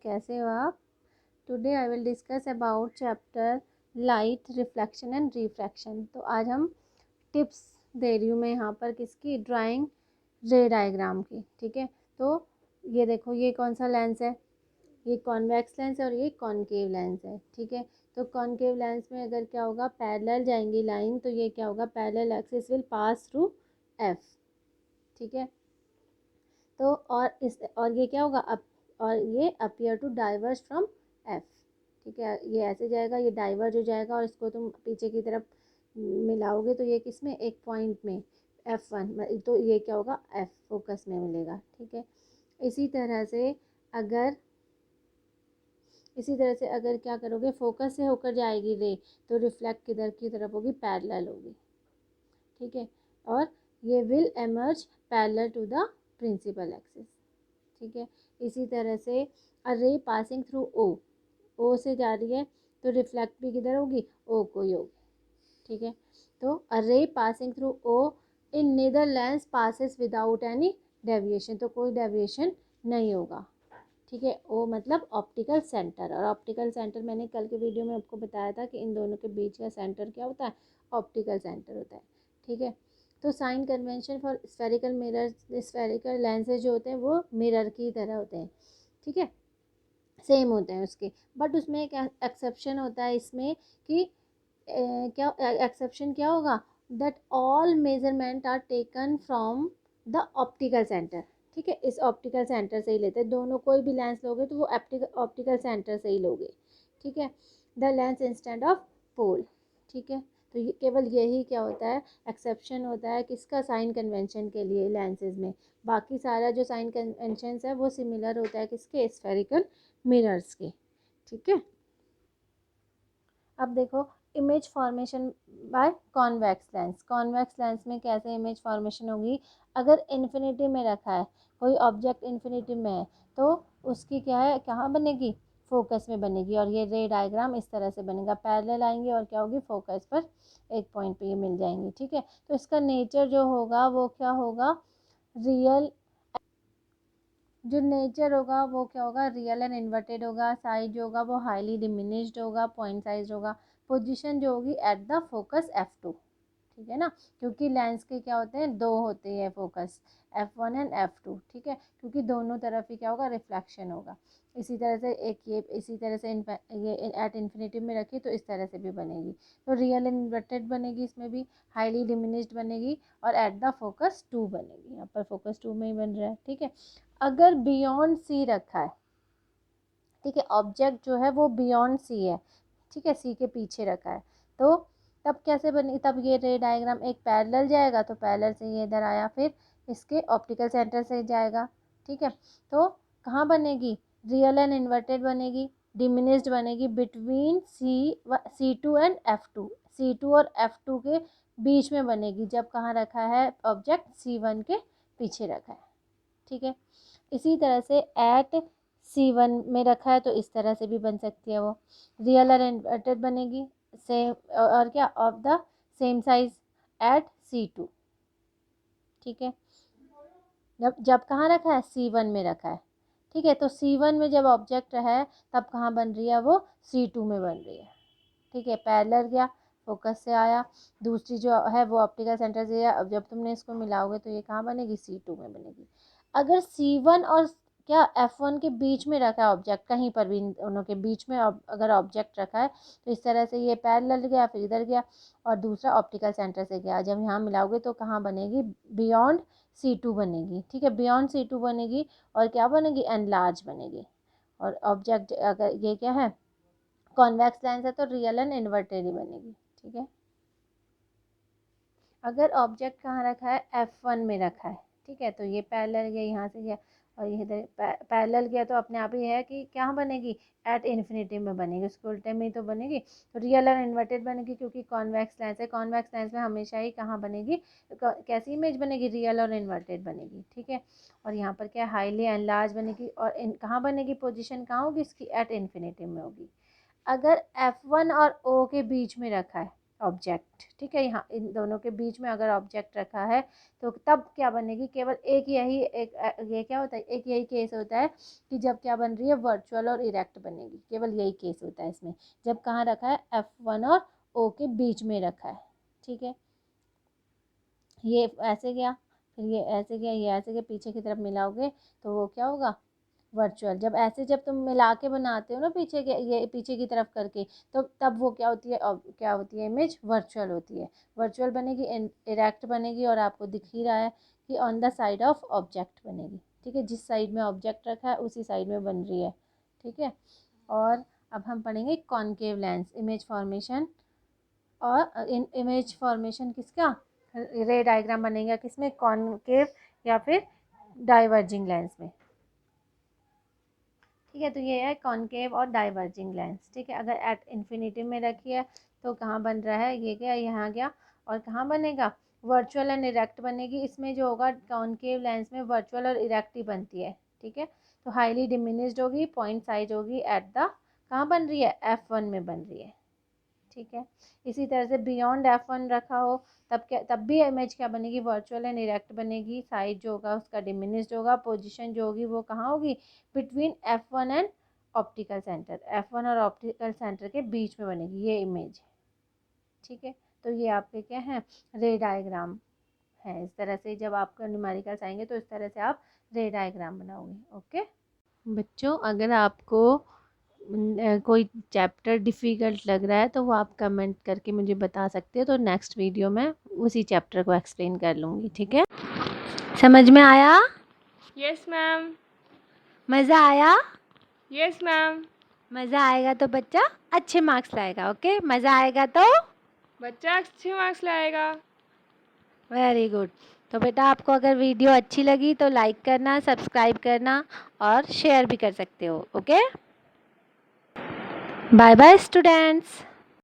कैसे हो आप? Today I will discuss about chapter light reflection and refraction. तो आज हम टिप्स दे रही हूँ मैं यहाँ पर किसकी, ड्राइंग रे डायग्राम की। ठीक है, तो ये देखो, ये कौन सा लेंस है? ये कॉन्वेक्स लेंस है और ये कॉनकेव लेंस है। ठीक है, तो कॉनकेव लेंस में अगर क्या होगा, पैरेलल जाएंगी लाइन, तो ये क्या होगा, parallel axis will pass through F. ठीक है, तो और ये क्या होगा और ये appear to diverge from F. ठीक है, ये ऐसे जाएगा, ये डाइवर्ज हो जाएगा और इसको तुम पीछे की तरफ मिलाओगे तो ये किस में, एक पॉइंट में F1, तो ये क्या होगा, एफ फोकस में मिलेगा। ठीक है, इसी तरह से अगर क्या करोगे, फोकस से होकर जाएगी रे, तो रिफ्लेक्ट किधर की तरफ होगी, पैरेलल होगी। ठीक है, और ये will emerge parallel to the principal axis. ठीक है, इसी तरह से अ रे पासिंग थ्रू ओ से जा रही है तो रिफ्लेक्ट भी किधर होगी, ओ को ही होगी। ठीक है, तो a ray passing through O in neither lens passes without any deviation, तो कोई डेविएशन नहीं होगा। ठीक है, ओ मतलब ऑप्टिकल सेंटर, और ऑप्टिकल सेंटर मैंने कल के वीडियो में आपको बताया था कि इन दोनों के बीच का सेंटर क्या होता है, ऑप्टिकल सेंटर होता है। ठीक है, तो sign convention for spherical mirror, spherical lenses जो होते हैं वो मिरर की तरह होते हैं। ठीक है, सेम होते हैं उसके, बट उसमें एक एक्सेप्शन होता है इसमें कि क्या एक्सेप्शन क्या होगा, that all measurement are taken from the optical centre. ठीक है, इस ऑप्टिकल सेंटर से ही लेते हैं दोनों, कोई भी लेंस लोगे तो वो ऑप्टिकल सेंटर से ही लोगे। ठीक है, द लेंस इंस्टेंट ऑफ पोल। ठीक है, तो ये केवल यही क्या होता है, एक्सेप्शन होता है किसका, साइन कन्वेंशन के लिए लेंसेज में। बाकी सारा जो साइन कन्वेंशन है वो सिमिलर होता है किसके, स्फेरिकल मिरर्स के। ठीक है, अब देखो image formation by convex lens. Convex lens में कैसे इमेज फॉर्मेशन होगी, अगर इन्फिनिटी में रखा है कोई ऑब्जेक्ट, इन्फिनिटी में है तो उसकी क्या है, कहाँ बनेगी, फोकस में बनेगी, और ये रे डायग्राम इस तरह से बनेगा, पैरेलल आएंगे और क्या होगी, फोकस पर एक पॉइंट पे ये मिल जाएंगी। ठीक है, तो इसका नेचर जो होगा वो क्या होगा, रियल, जो नेचर होगा वो क्या होगा, रियल एंड इन्वर्टेड होगा। साइज जो होगा वो हाईली डिमिनिश्ड होगा, पॉइंट साइज होगा। पोजीशन जो होगी एट द फोकस F2। ठीक है ना, क्योंकि लेंस के क्या होते हैं, दो होते हैं फोकस, F1 एंड F2। ठीक है, क्योंकि दोनों तरफ ही क्या होगा, रिफ्लेक्शन होगा। इसी तरह से एक ये, इसी तरह से ये एट इन्फिनिटी में रखी तो इस तरह से भी बनेगी, तो रियल इन्वर्टेड बनेगी, इसमें भी हाईली डिमिनिश्ड बनेगी, और एट द फोकस 2 बनेगी। यहाँ पर फोकस 2 में ही बन रहा है। ठीक है, अगर बियॉन्ड सी रखा है, ठीक है, ऑब्जेक्ट जो है वो बियॉन्ड सी है, ठीक है, सी के पीछे रखा है, तो तब कैसे बनेगी, तब ये रे डायग्राम एक पैरेलल जाएगा, तो पैरेलल से ये इधर आया, फिर इसके ऑप्टिकल सेंटर से जाएगा। ठीक है, तो कहाँ बनेगी, रियल एंड इन्वर्टेड बनेगी, डिमिनिश्ड बनेगी between C2 and F2, C2 और F2 के बीच में बनेगी, जब कहाँ रखा है ऑब्जेक्ट, C1 के पीछे रखा है। ठीक है, इसी तरह से एट C1 में रखा है तो इस तरह से भी बन सकती है वो, रियल और इन्वर्टेड बनेगी, सेम और क्या, of the same size at C2। ठीक है, जब कहाँ रखा है, C1 में रखा है। ठीक है, तो C1 में जब ऑब्जेक्ट है तब कहाँ बन रही है वो, C2 में बन रही है। ठीक है, पैरेलल गया, फोकस से आया, दूसरी जो है वो ऑप्टिकल सेंटर से है, अब जब तुमने इसको मिलाओगे तो ये कहाँ बनेगी, C2 में बनेगी। अगर C1 और क्या F1 के बीच में रखा है ऑब्जेक्ट, कहीं पर भी इन दोनों के बीच में अगर ऑब्जेक्ट रखा है तो इस तरह से ये पैरेलल गया, फिर इधर गया, और दूसरा ऑप्टिकल सेंटर से गया, जब यहाँ मिलाओगे तो कहाँ बनेगी, बियॉन्ड C2 बनेगी। ठीक है, बियॉन्ड C2 बनेगी, और क्या बनेगी, एनलार्ज बनेगी। और ऑब्जेक्ट अगर ये क्या है, कॉन्वेक्स लेंस है तो रियल एंड इन्वर्टेड ही बनेगी। ठीक है, अगर ऑब्जेक्ट कहाँ रखा है, F1 में रखा है, ठीक है, तो ये पैरेलल गया, यहाँ से गया, और ये इधर पैरेलल गया, तो अपने आप ही है कि क्या बनेगी, एट इन्फिनिटी में बनेगी, उसके उल्टे में ही तो बनेगी, तो रियल और इन्वर्टेड बनेगी, क्योंकि कॉन्वेक्स लेंस है, कॉन्वेक्स लेंस में हमेशा ही कहाँ बनेगी, कैसी इमेज बनेगी, रियल और इन्वर्टेड बनेगी। ठीक है, और यहाँ पर क्या, हाईली एनलार्ज बनेगी, और कहाँ बनेगी, पोजिशन कहाँ होगी इसकी, एट इन्फिनिटी में होगी। अगर F1 और O के बीच में रखा है ऑब्जेक्ट, ठीक है। यहाँ इन दोनों के बीच में अगर ऑब्जेक्ट रखा है तो तब क्या बनेगी, केवल एक यही एक ये क्या होता है, एक यही केस होता है कि जब क्या बन रही है, वर्चुअल और इरेक्ट बनेगी, केवल यही केस होता है इसमें, जब कहाँ रखा है, F1 और O के बीच में रखा है, ठीक है। ये ऐसे गया, फिर ये ऐसे गया, ये ऐसे गया, पीछे की तरफ मिलाओगे तो वो क्या होगा, वर्चुअल। जब ऐसे जब तुम मिला के बनाते हो ना पीछे के, ये पीछे की तरफ करके, तो तब वो क्या होती है, क्या होती है, इमेज वर्चुअल होती है। वर्चुअल बनेगी, इरेक्ट बनेगी, और आपको दिख ही रहा है कि on the side of object बनेगी, ठीक है। जिस साइड में ऑब्जेक्ट रखा है उसी साइड में बन रही है, ठीक है। और अब हम पढ़ेंगे कॉनकेव लेंस, इमेज फॉर्मेशन, और इमेज फॉर्मेशन किसका, रे डायग्राम बनेगा किसमें, कॉनकेव या फिर डाइवर्जिंग लेंस में, ठीक है। तो ये है कॉनकेव और डाइवर्जिंग लेंस, ठीक है। अगर एट इन्फिनिटी में रखी है तो कहाँ बन रहा है, ये गया, यहाँ गया, और कहाँ बनेगा, वर्चुअल एंड इरेक्ट बनेगी। इसमें जो होगा कॉनकेव लेंस में वर्चुअल और इरेक्ट ही बनती है, ठीक है। तो हाईली डिमिनिश्ड होगी, पॉइंट साइज होगी एट द, कहाँ बन रही है, F1 में बन रही है, ठीक है। इसी तरह से बियॉन्ड F1 रखा हो तब क्या, तब भी इमेज क्या बनेगी, वर्चुअल एंड इरेक्ट बनेगी। साइज जो होगा उसका डिमिनिश्ड होगा, पोजीशन जो होगी वो कहाँ होगी, between F1 and optical centre, F1 और ऑप्टिकल सेंटर के बीच में बनेगी ये इमेज, ठीक है। तो ये आपके क्या है, रे डायग्राम है। इस तरह से जब आपका न्यूमेरिकल्स आएंगे तो इस तरह से आप रे डायग्राम बनाओगे, ओके। बच्चों, अगर आपको कोई चैप्टर डिफ़िकल्ट लग रहा है तो वो आप कमेंट करके मुझे बता सकते हो, तो नेक्स्ट वीडियो में उसी चैप्टर को एक्सप्लेन कर लूँगी, ठीक है। समझ में आया? Yes ma'am. मज़ा आया? Yes ma'am. मज़ा आएगा तो बच्चा अच्छे मार्क्स लाएगा, ओके। मज़ा आएगा तो बच्चा अच्छे मार्क्स लाएगा। Very good. तो बेटा, आपको अगर वीडियो अच्छी लगी तो लाइक करना, सब्सक्राइब करना और शेयर भी कर सकते हो, ओके। Bye bye students.